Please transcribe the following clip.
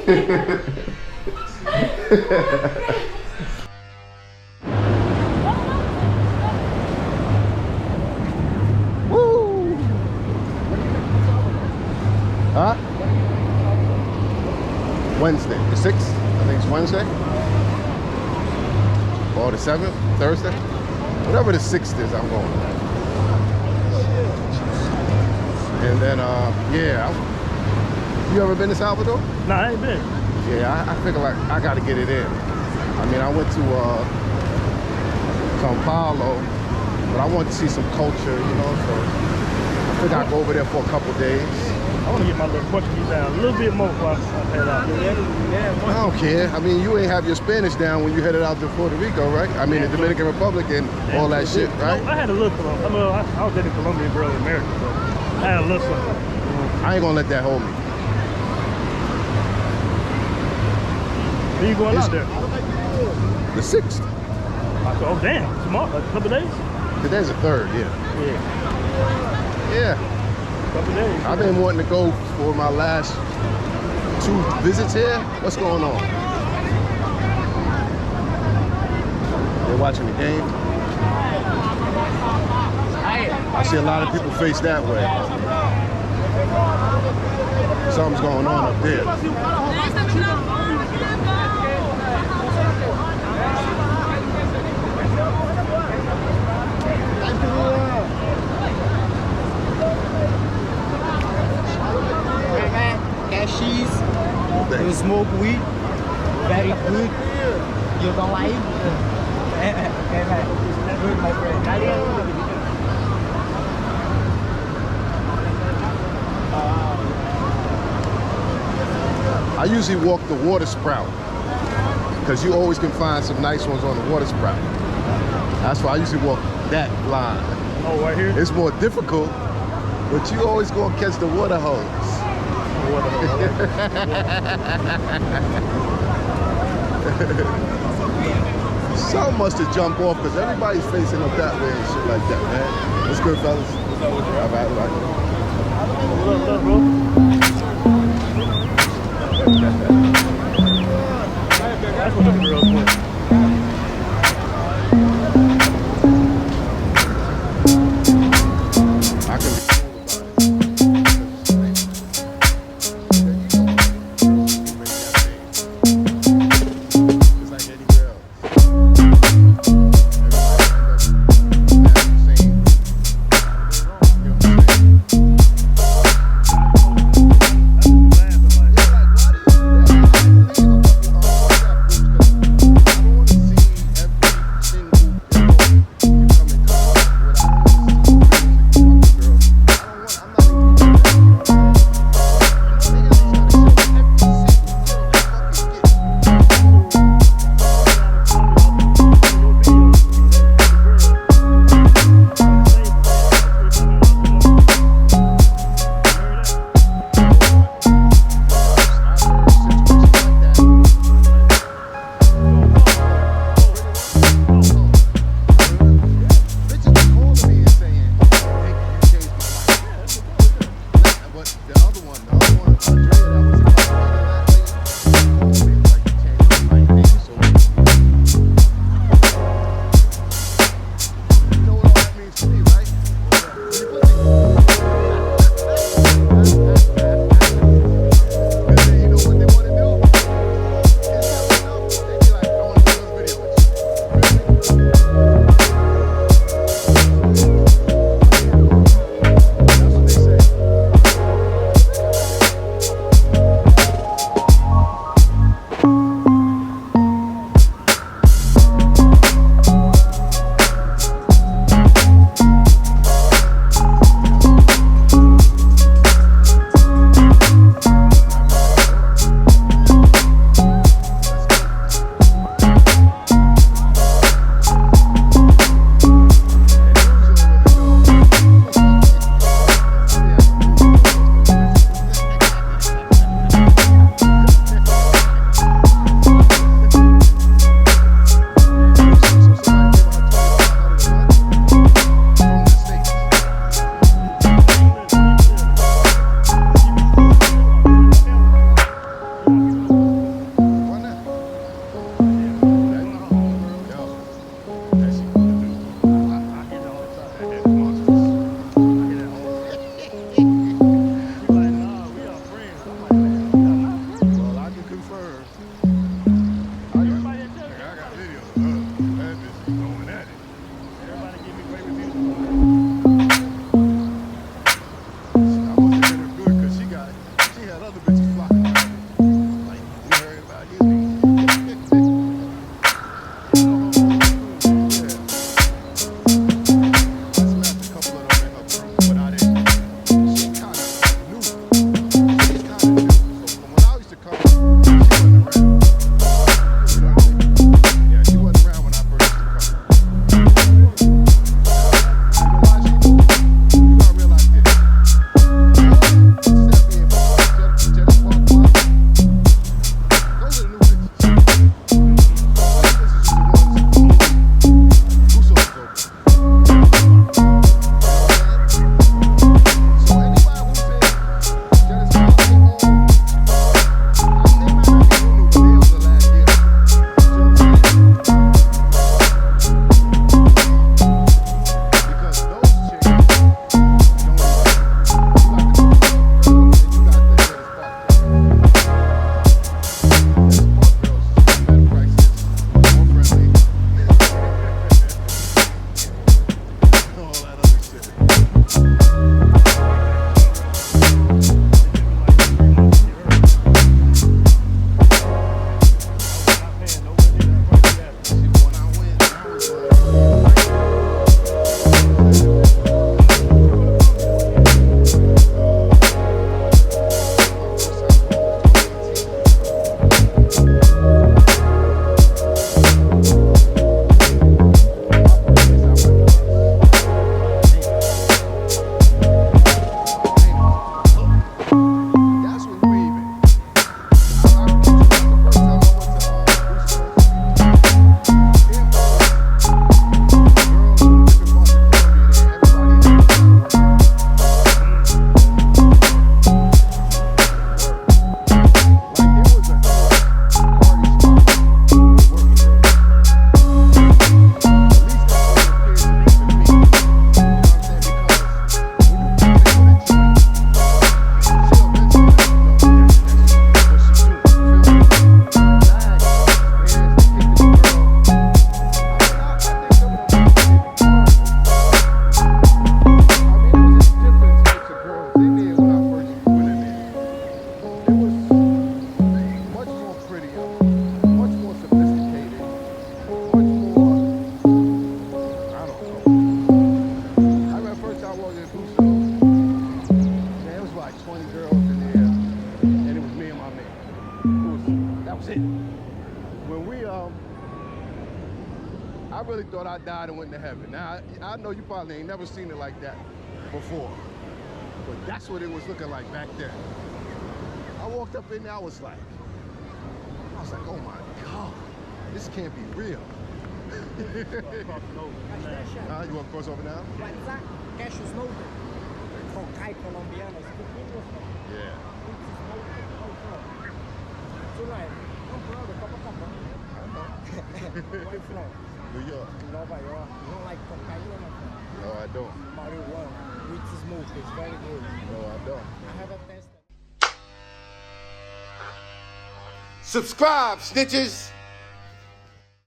Woo! Huh? Wednesday, the 6th. I think it's Wednesday. Or the 7th, Thursday. Whatever the 6th is, I'm going. And then, yeah. You ever been to Salvador? No, I ain't been. Yeah, I figure like I gotta get it in. I mean, I went to Sao Paulo, but I want to see some culture, you know, so I think I'll go over there for a couple days. I want to get my little Portuguese down a little bit more before I head out. I don't care. I mean, you ain't have your Spanish down when you headed out to Puerto Rico, right? I mean, the Dominican Republic and all that shit, right? No, I had a little Colombia. I was in Colombia, bro, in America, so I had a little something. I ain't gonna let that hold me. When you going out there? The 6th. Oh, damn. Tomorrow? A couple days? Today's the 3rd, yeah. Yeah. Couple days. I've been wanting to go for my last 2 visits here. What's going on? They're watching the game. I see a lot of people face that way. Something's going on up there. Cheese, you smoke weed, very good. You don't like it? Good, my friend. I usually walk the water sprout because you always can find some nice ones on the water sprout. That's why I usually walk that line. Oh, right here? It's more difficult, but you always gonna catch the water hose. Some must have jumped off because everybody's facing up that way and shit like that, man. What's good, fellas? All right. What's up, bro? That's what the girls want. really thought I died and went to heaven. Now, I know you probably ain't never seen it like that before. But that's what it was looking like back then. I walked up in there, I was like, oh my God, this can't be real. Crossing over. You want to cross over now? WhatsApp, cash smoker. Cocai colombiano. Yeah. Tonight, I'm proud of Copacabana. Where you from? New York. Nova York. You don't like cocaine, my friend? No, I don't. Marijuana, with smoke, it's very good. No, I don't. I have a test. Subscribe, snitches!